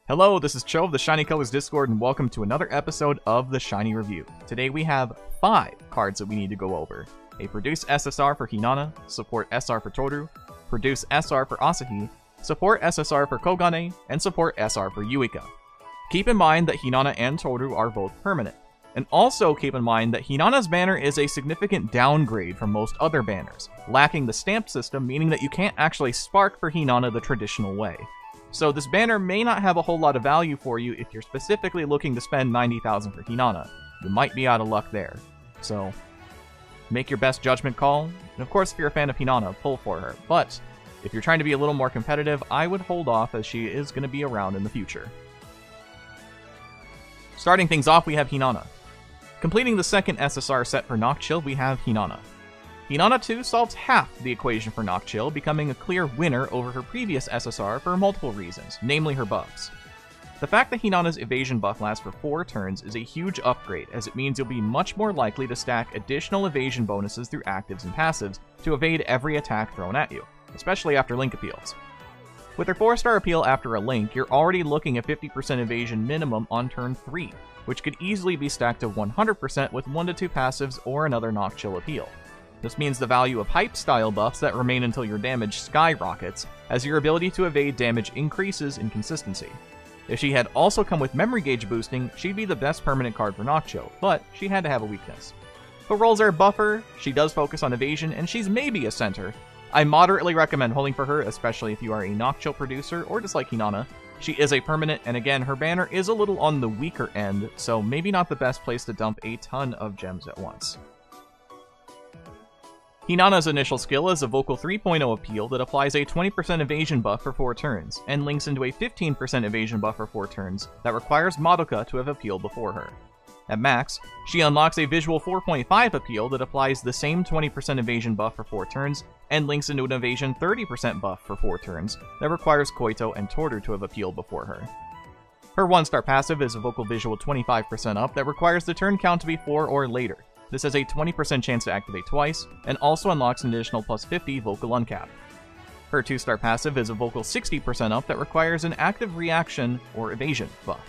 Hello, this is Cho of the Shiny Colors Discord, and welcome to another episode of the Shiny Review. Today we have 5 cards that we need to go over. A Produce SSR for Hinana, Support SR for Toru, Produce SR for Asahi, Support SSR for Kogane, and Support SR for Yuika. Keep in mind that Hinana and Toru are both permanent. And also keep in mind that Hinana's banner is a significant downgrade from most other banners, lacking the stamp system, meaning that you can't actually spark for Hinana the traditional way. So this banner may not have a whole lot of value for you if you're specifically looking to spend 90,000 for Hinana. You might be out of luck there. So make your best judgment call, and of course if you're a fan of Hinana, pull for her. But if you're trying to be a little more competitive, I would hold off as she is going to be around in the future. Starting things off, we have Hinana. Completing the second SSR set for Nocchill, we have Hinana. Hinana 2 solves half the equation for Nocchill, becoming a clear winner over her previous SSR for multiple reasons, namely her buffs. The fact that Hinana's evasion buff lasts for 4 turns is a huge upgrade, as it means you'll be much more likely to stack additional evasion bonuses through actives and passives to evade every attack thrown at you, especially after link appeals. With her 4-star appeal after a link, you're already looking at 50% evasion minimum on turn 3, which could easily be stacked to 100% with 1 to 2 passives or another Nocchill appeal. This means the value of hype-style buffs that remain until your damage skyrockets, as your ability to evade damage increases in consistency. If she had also come with memory gauge boosting, she'd be the best permanent card for Nocchill, but she had to have a weakness. Her roles are buffer, she does focus on evasion, and she's maybe a center. I moderately recommend holding for her, especially if you are a Nocchill producer or just like Hinana. She is a permanent, and again, her banner is a little on the weaker end, so maybe not the best place to dump a ton of gems at once. Hinana's initial skill is a Vocal 3.0 appeal that applies a 20% evasion buff for 4 turns, and links into a 15% evasion buff for 4 turns that requires Madoka to have appealed before her. At max, she unlocks a Visual 4.5 appeal that applies the same 20% evasion buff for 4 turns, and links into an evasion 30% buff for 4 turns that requires Koito and Toru to have appealed before her. Her 1-star passive is a Vocal Visual 25% up that requires the turn count to be 4 or later. This has a 20% chance to activate twice, and also unlocks an additional plus 50 Vocal Uncap. Her 2-star passive is a Vocal 60% up that requires an active reaction or evasion buff.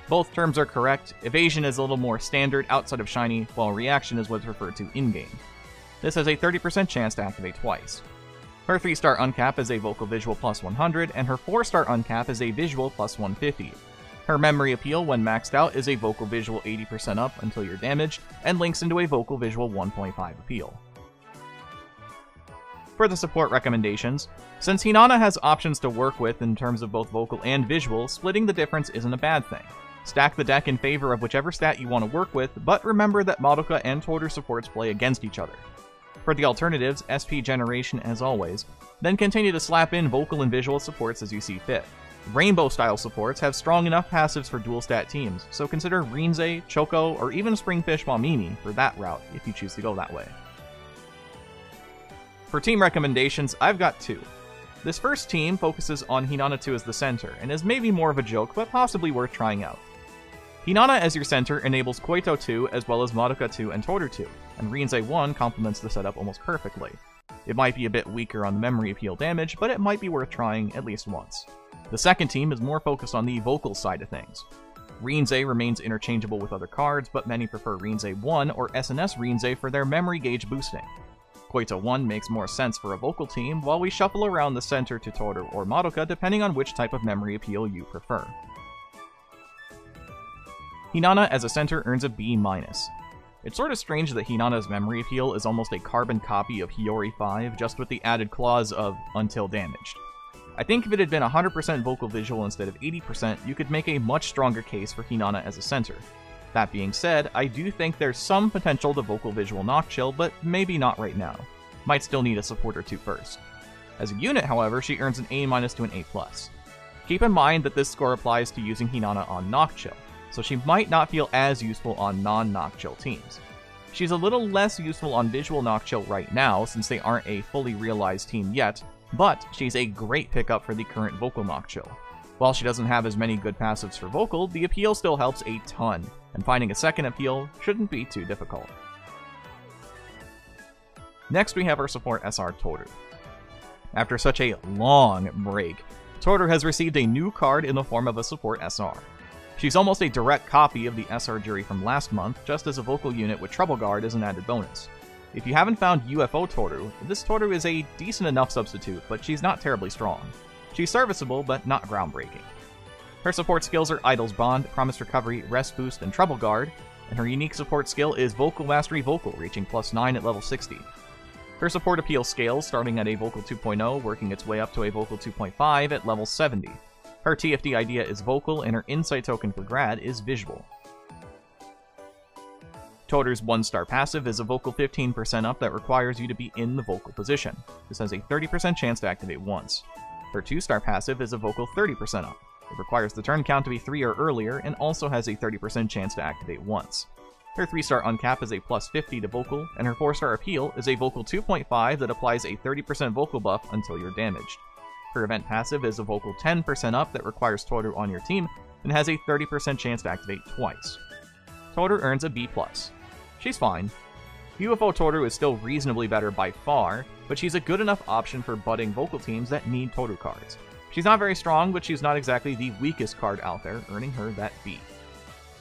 Both terms are correct. Evasion is a little more standard outside of Shiny, while reaction is what's referred to in-game. This has a 30% chance to activate twice. Her 3-star uncap is a Vocal Visual plus 100, and her 4-star uncap is a Visual plus 150. Her memory appeal when maxed out is a Vocal Visual 80% up until you're damaged, and links into a Vocal Visual 1.5 appeal. For the support recommendations, since Hinana has options to work with in terms of both vocal and visual, splitting the difference isn't a bad thing. Stack the deck in favor of whichever stat you want to work with, but remember that Madoka and Toru supports play against each other. For the alternatives, SP generation as always, then continue to slap in vocal and visual supports as you see fit. Rainbow-style supports have strong enough passives for dual-stat teams, so consider Rinzai, Choco, or even Springfish Mamimi for that route if you choose to go that way. For team recommendations, I've got 2. This first team focuses on Hinana 2 as the center, and is maybe more of a joke, but possibly worth trying out. Hinana as your center enables Koito 2 as well as Madoka 2 and Toru 2, and Rinzai 1 complements the setup almost perfectly. It might be a bit weaker on the memory appeal damage, but it might be worth trying at least once. The second team is more focused on the vocal side of things. Rinzai remains interchangeable with other cards, but many prefer Rinzai 1 or SNS Rinzai for their memory gauge boosting. Koito 1 makes more sense for a vocal team, while we shuffle around the center to Toru or Madoka depending on which type of memory appeal you prefer. Hinana as a center earns a B-. It's sort of strange that Hinana's memory appeal is almost a carbon copy of Hiyori 5, just with the added clause of until damaged. I think if it had been 100% vocal visual instead of 80%, you could make a much stronger case for Hinana as a center. That being said, I do think there's some potential to vocal visual Nocchill, but maybe not right now. Might still need a support or 2 first. As a unit, however, she earns an A- to an A+. Keep in mind that this score applies to using Hinana on Nocchill, so she might not feel as useful on non-Nocchill teams. She's a little less useful on visual Nocchill right now, since they aren't a fully realized team yet, but she's a great pickup for the current vocal Nocchill. While she doesn't have as many good passives for vocal, the appeal still helps a ton, and finding a second appeal shouldn't be too difficult. Next we have our support SR Toru. After such a long break, Toru has received a new card in the form of a support SR. She's almost a direct copy of the SR jury from last month, just as a vocal unit with Trouble Guard is an added bonus. If you haven't found UFO Toru, this Toru is a decent enough substitute, but she's not terribly strong. She's serviceable, but not groundbreaking. Her support skills are Idol's Bond, Promised Recovery, Rest Boost, and Trouble Guard, and her unique support skill is Vocal Mastery Vocal, reaching +9 at level 60. Her support appeal scales, starting at a Vocal 2.0, working its way up to a Vocal 2.5 at level 70. Her TFD idea is Vocal, and her Insight token for Grad is Visual. Toru's 1-star passive is a Vocal 15% up that requires you to be in the vocal position. This has a 30% chance to activate once. Her 2-star passive is a Vocal 30% up. It requires the turn count to be 3 or earlier, and also has a 30% chance to activate once. Her 3-star uncap is a +50 to vocal, and her 4-star appeal is a Vocal 2.5 that applies a 30% vocal buff until you're damaged. Her event passive is a Vocal 10% up that requires Toru on your team, and has a 30% chance to activate twice. Toru earns a B+. She's fine. UFO Toru is still reasonably better by far, but she's a good enough option for budding vocal teams that need Toru cards. She's not very strong, but she's not exactly the weakest card out there, earning her that B.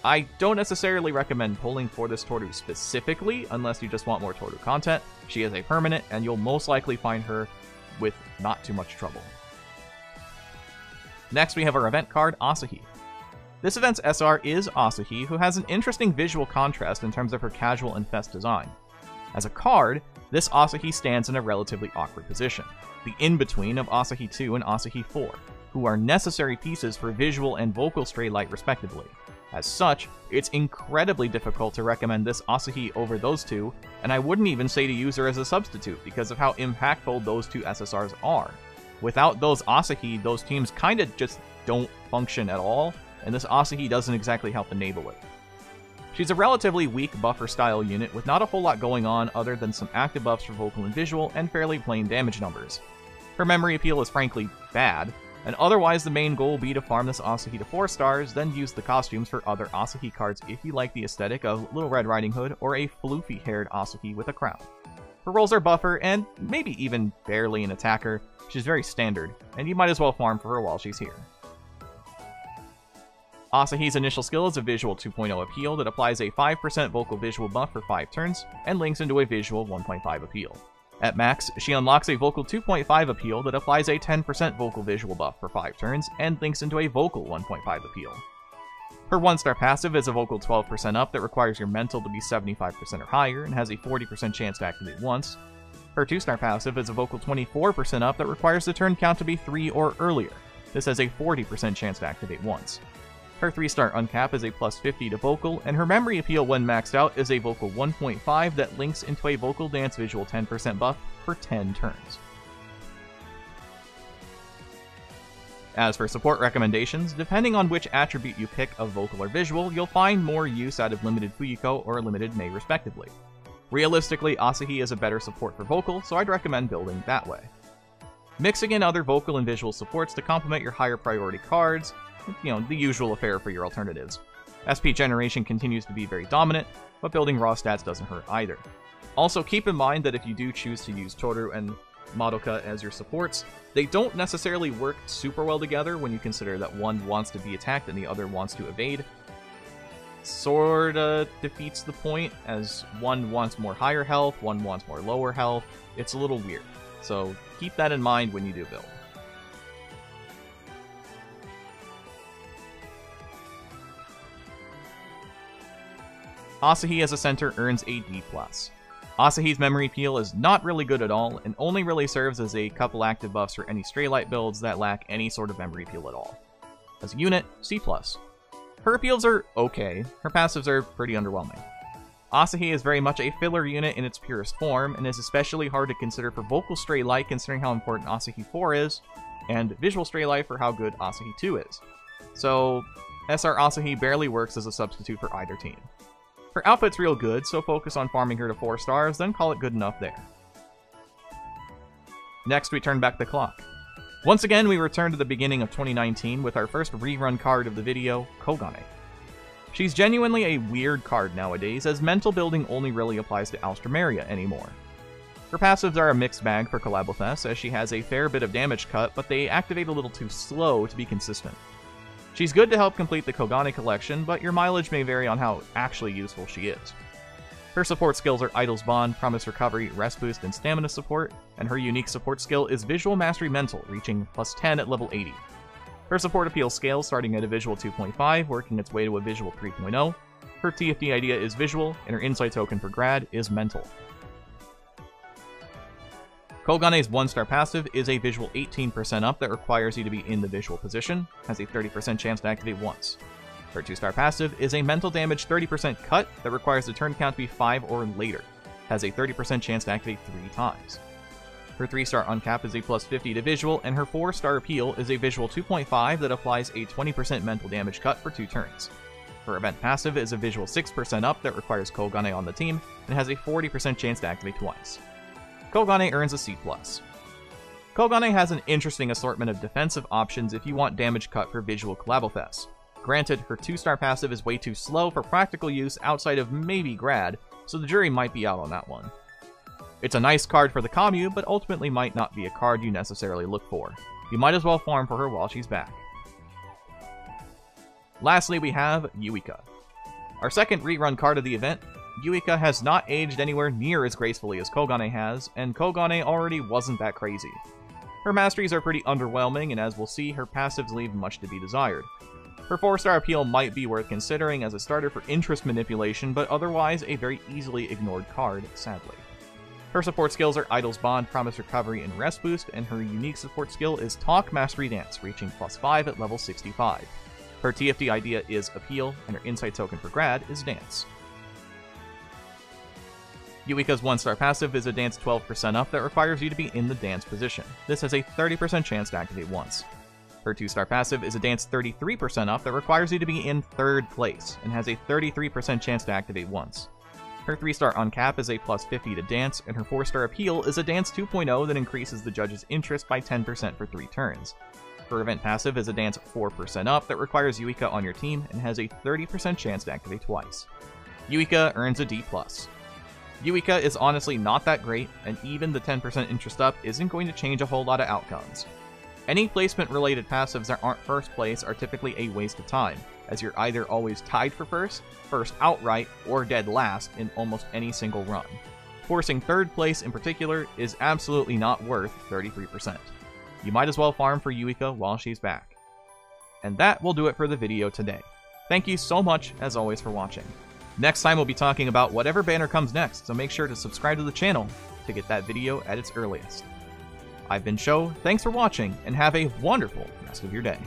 I don't necessarily recommend pulling for this Toru specifically, unless you just want more Toru content. She is a permanent, and you'll most likely find her with not too much trouble. Next, we have our event card, Asahi. This event's SR is Asahi, who has an interesting visual contrast in terms of her casual and fest design. As a card, this Asahi stands in a relatively awkward position, the in-between of Asahi 2 and Asahi 4, who are necessary pieces for visual and vocal stray light respectively. As such, it's incredibly difficult to recommend this Asahi over those two, and I wouldn't even say to use her as a substitute because of how impactful those two SSRs are. Without those Asahi, those teams kinda just don't function at all, and this Asahi doesn't exactly help enable it. She's a relatively weak buffer-style unit with not a whole lot going on other than some active buffs for vocal and visual, and fairly plain damage numbers. Her memory appeal is frankly bad, and otherwise the main goal will be to farm this Asahi to 4 stars, then use the costumes for other Asahi cards if you like the aesthetic of Little Red Riding Hood or a floofy-haired Asahi with a crown. Her rolls are buffer, and maybe even barely an attacker. She's very standard, and you might as well farm for her while she's here. Asahi's initial skill is a Visual 2.0 appeal that applies a 5% vocal visual buff for 5 turns, and links into a Visual 1.5 appeal. At max, she unlocks a Vocal 2.5 appeal that applies a 10% vocal visual buff for 5 turns, and links into a Vocal 1.5 appeal. Her 1-star passive is a Vocal 12% up that requires your mental to be 75% or higher, and has a 40% chance to activate once. Her 2-star passive is a Vocal 24% up that requires the turn count to be 3 or earlier. This has a 40% chance to activate once. Her 3-star uncap is a +50 to vocal, and her memory appeal when maxed out is a Vocal 1.5 that links into a Vocal Dance Visual 10% buff for 10 turns. As for support recommendations, depending on which attribute you pick of vocal or visual, you'll find more use out of limited Fuyuko or limited Mei respectively. Realistically, Asahi is a better support for vocal, so I'd recommend building that way. Mixing in other vocal and visual supports to complement your higher priority cards, the usual affair for your alternatives. SP generation continues to be very dominant, but building raw stats doesn't hurt either. Also, keep in mind that if you do choose to use Toru and Madoka as your supports, they don't necessarily work super well together when you consider that one wants to be attacked and the other wants to evade. Sorta defeats the point, as one wants more higher health, one wants more lower health. It's a little weird, so keep that in mind when you do build. Asahi as a center earns a D+. Asahi's memory appeal is not really good at all, and only really serves as a couple active buffs for any stray light builds that lack any sort of memory appeal at all. As a unit, C+. Her appeals are okay, her passives are pretty underwhelming. Asahi is very much a filler unit in its purest form, and is especially hard to consider for vocal stray light considering how important Asahi 4 is, and visual stray light for how good Asahi 2 is. So, SR Asahi barely works as a substitute for either team. Her output's real good, so focus on farming her to 4 stars, then call it good enough there. Next, we turn back the clock. Once again, we return to the beginning of 2019 with our first rerun card of the video, Kogane. She's genuinely a weird card nowadays, as mental building only really applies to Alstromeria anymore. Her passives are a mixed bag for Collabothes, as she has a fair bit of damage cut, but they activate a little too slow to be consistent. She's good to help complete the Kogane collection, but your mileage may vary on how actually useful she is. Her support skills are Idle's Bond, Promise Recovery, Rest Boost, and Stamina Support, and her unique support skill is Visual Mastery Mental, reaching +10 at level 80. Her support appeal scales starting at a Visual 2.5, working its way to a Visual 3.0. Her TFD idea is Visual, and her Insight token for Grad is Mental. Kogane's 1-star passive is a Visual 18% up that requires you to be in the visual position, has a 30% chance to activate once. Her 2-star passive is a mental damage 30% cut that requires the turn count to be 5 or later, has a 30% chance to activate 3 times. Her 3-star uncap is a +50 to visual, and her 4-star appeal is a Visual 2.5 that applies a 20% mental damage cut for 2 turns. Her event passive is a Visual 6% up that requires Kogane on the team, and has a 40% chance to activate twice. Kogane earns a C+. Kogane has an interesting assortment of defensive options if you want damage cut for visual Collabothes. Granted, her 2-star passive is way too slow for practical use outside of maybe Grad, so the jury might be out on that one. It's a nice card for the commu, but ultimately might not be a card you necessarily look for. You might as well farm for her while she's back. Lastly, we have Yuika. Our second rerun card of the event, Yuika has not aged anywhere near as gracefully as Kogane has, and Kogane already wasn't that crazy. Her masteries are pretty underwhelming, and as we'll see, her passives leave much to be desired. Her 4-star appeal might be worth considering as a starter for interest manipulation, but otherwise a very easily ignored card, sadly. Her support skills are Idle's Bond, Promise Recovery, and Rest Boost, and her unique support skill is Talk Mastery Dance, reaching +5 at level 65. Her TFD idea is Appeal, and her Insight token for Grad is Dance. Yuika's 1-star passive is a Dance 12% up that requires you to be in the dance position. This has a 30% chance to activate once. Her 2-star passive is a Dance 33% up that requires you to be in 3rd place, and has a 33% chance to activate once. Her 3-star uncap is a +50 to Dance, and her 4-star appeal is a Dance 2.0 that increases the judge's interest by 10% for 3 turns. Her event passive is a Dance 4% up that requires Yuika on your team, and has a 30% chance to activate twice. Yuika earns a D+. Yuika is honestly not that great, and even the 10% interest up isn't going to change a whole lot of outcomes. Any placement-related passives that aren't first place are typically a waste of time, as you're either always tied for first outright, or dead last in almost any single run. Forcing 3rd place in particular is absolutely not worth 33%. You might as well farm for Yuika while she's back. And that will do it for the video today. Thank you so much, as always, for watching. Next time we'll be talking about whatever banner comes next, so make sure to subscribe to the channel to get that video at its earliest. I've been Sho, thanks for watching, and have a wonderful rest of your day.